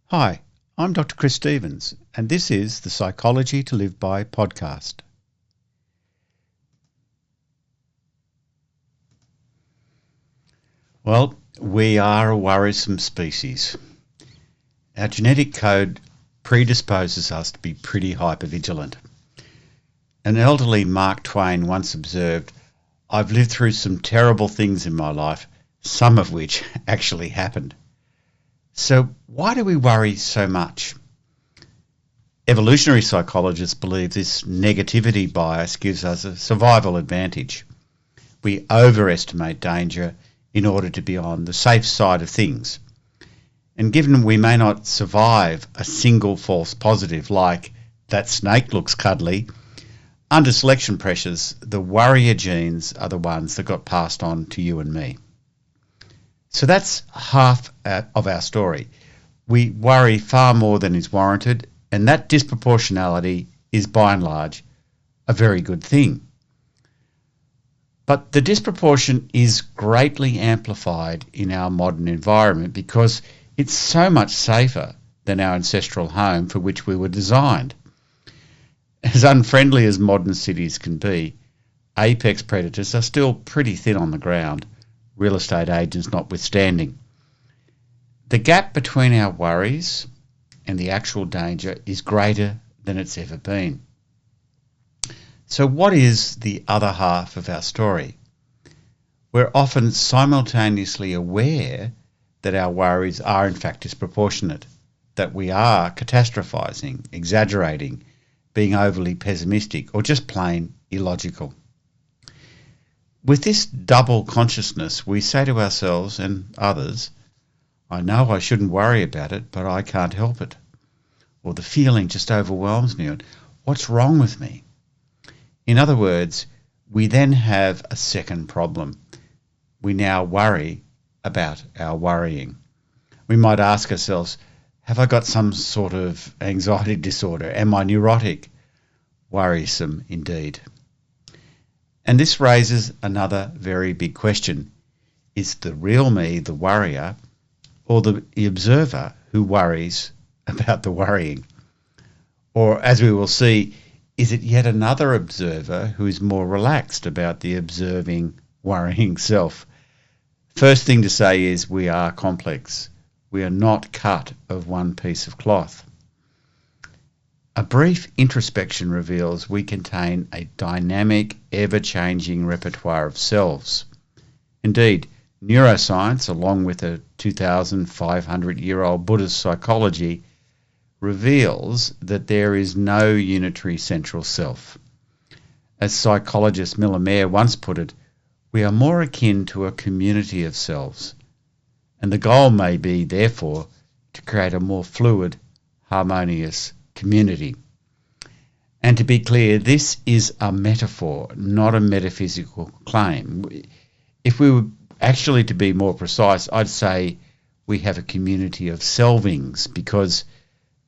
Hi, I'm Dr. Chris Stevens, and this is the Psychology to Live By podcast. Well, we are a worrisome species. Our genetic code predisposes us to be pretty hypervigilant. An elderly Mark Twain once observed, "I've lived through some terrible things in my life, some of which actually happened." So why do we worry so much? Evolutionary psychologists believe this negativity bias gives us a survival advantage. We overestimate danger in order to be on the safe side of things. And given we may not survive a single false positive like "that snake looks cuddly," under selection pressures, the worrier genes are the ones that got passed on to you and me. So that's half of our story. We worry far more than is warranted, and that disproportionality is by and large a very good thing. But the disproportion is greatly amplified in our modern environment because it's so much safer than our ancestral home for which we were designed. As unfriendly as modern cities can be, apex predators are still pretty thin on the ground, real estate agents notwithstanding. The gap between our worries and the actual danger is greater than it's ever been. So what is the other half of our story? We're often simultaneously aware that our worries are in fact disproportionate, that we are catastrophizing, exaggerating, being overly pessimistic, or just plain illogical. With this double consciousness, we say to ourselves and others, "I know I shouldn't worry about it, but I can't help it." Or the feeling just overwhelms me. What's wrong with me? In other words, we then have a second problem. We now worry about our worrying. We might ask ourselves, have I got some sort of anxiety disorder? Am I neurotic? Worrisome indeed. And this raises another very big question. Is the real me the worrier, or the observer who worries about the worrying? Or, as we will see, is it yet another observer who is more relaxed about the observing, worrying self? First thing to say is we are complex. We are not cut of one piece of cloth. A brief introspection reveals we contain a dynamic, ever-changing repertoire of selves. Indeed, neuroscience, along with a 2,500-year-old Buddhist psychology, reveals that there is no unitary central self. As psychologist Miller Mayer once put it, we are more akin to a community of selves, and the goal may be, therefore, to create a more fluid, harmonious community. And to be clear, this is a metaphor, not a metaphysical claim. If we were actually to be more precise, I'd say we have a community of selvings, because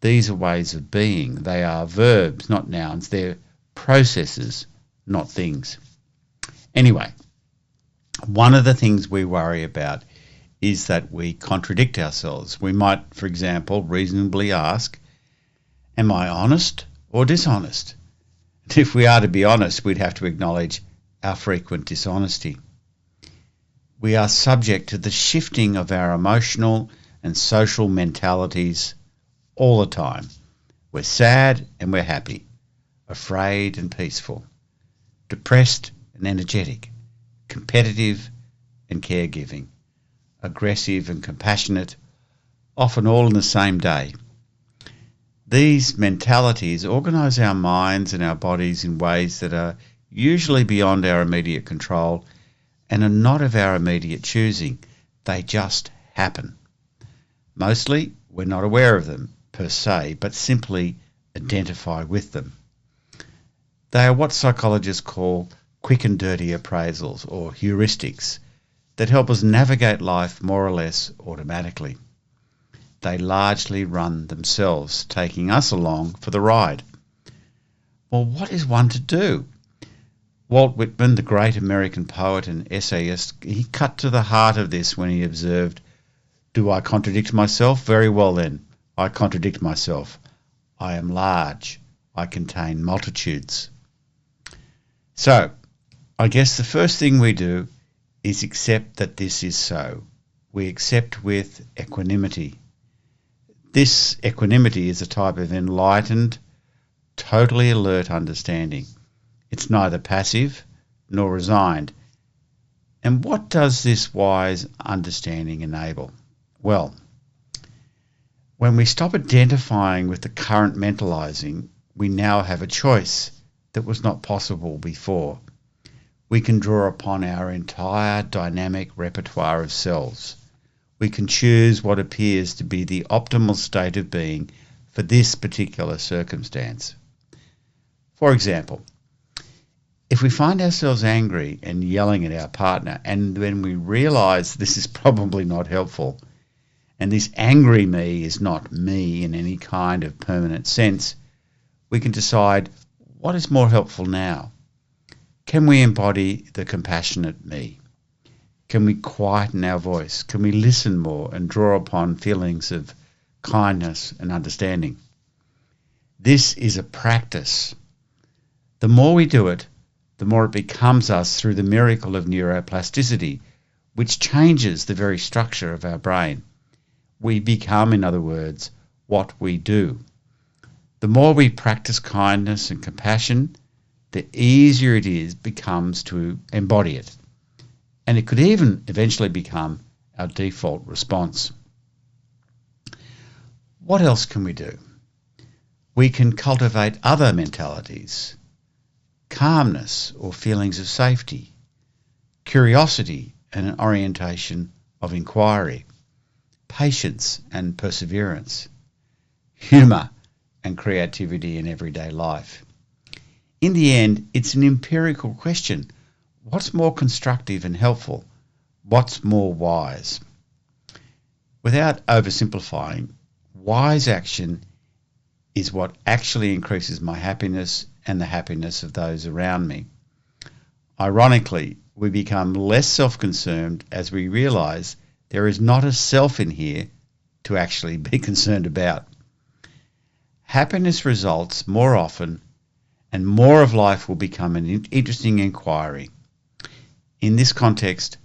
these are ways of being. They are verbs, not nouns. They're processes, not things. Anyway, one of the things we worry about is that we contradict ourselves. We might, for example, reasonably ask, am I honest or dishonest? And if we are to be honest, we'd have to acknowledge our frequent dishonesty. We are subject to the shifting of our emotional and social mentalities all the time. We're sad and we're happy, afraid and peaceful, depressed and energetic, competitive and caregiving, aggressive and compassionate, often all in the same day. These mentalities organise our minds and our bodies in ways that are usually beyond our immediate control and are not of our immediate choosing. They just happen. Mostly, we're not aware of them per se, but simply identify with them. They are what psychologists call quick and dirty appraisals, or heuristics, that help us navigate life more or less automatically. They largely run themselves, taking us along for the ride. Well, what is one to do? Walt Whitman, the great American poet and essayist, he cut to the heart of this when he observed, "Do I contradict myself? Very well then. I contradict myself. I am large. I contain multitudes. So, I guess the first thing we do is accept that this is so. We accept with equanimity. This equanimity is a type of enlightened, totally alert understanding. It's neither passive nor resigned. And what does this wise understanding enable? Well, when we stop identifying with the current mentalizing, we now have a choice that was not possible before. We can draw upon our entire dynamic repertoire of selves. We can choose what appears to be the optimal state of being for this particular circumstance. For example, if we find ourselves angry and yelling at our partner, and when we realise this is probably not helpful, and this angry me is not me in any kind of permanent sense, we can decide what is more helpful now. Can we embody the compassionate me? Can we quieten our voice? Can we listen more and draw upon feelings of kindness and understanding? This is a practice. The more we do it, the more it becomes us through the miracle of neuroplasticity, which changes the very structure of our brain. We become, in other words, what we do. The more we practice kindness and compassion, the easier it becomes to embody it. And it could even eventually become our default response. What else can we do? We can cultivate other mentalities. Calmness or feelings of safety, curiosity and an orientation of inquiry, patience and perseverance, humour and creativity in everyday life. In the end, it's an empirical question. What's more constructive and helpful? What's more wise? Without oversimplifying, wise action is what actually increases my happiness and the happiness of those around me. Ironically, we become less self-concerned as we realise there is not a self in here to actually be concerned about. Happiness results more often, and more of life will become an interesting inquiry. In this context,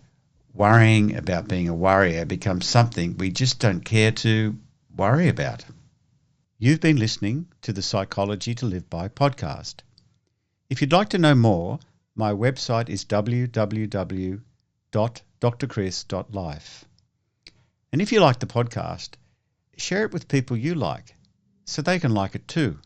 worrying about being a worrier becomes something we just don't care to worry about. You've been listening to the Psychology to Live By podcast. If you'd like to know more, my website is www.drchris.life. And if you like the podcast, share it with people you like so they can like it too.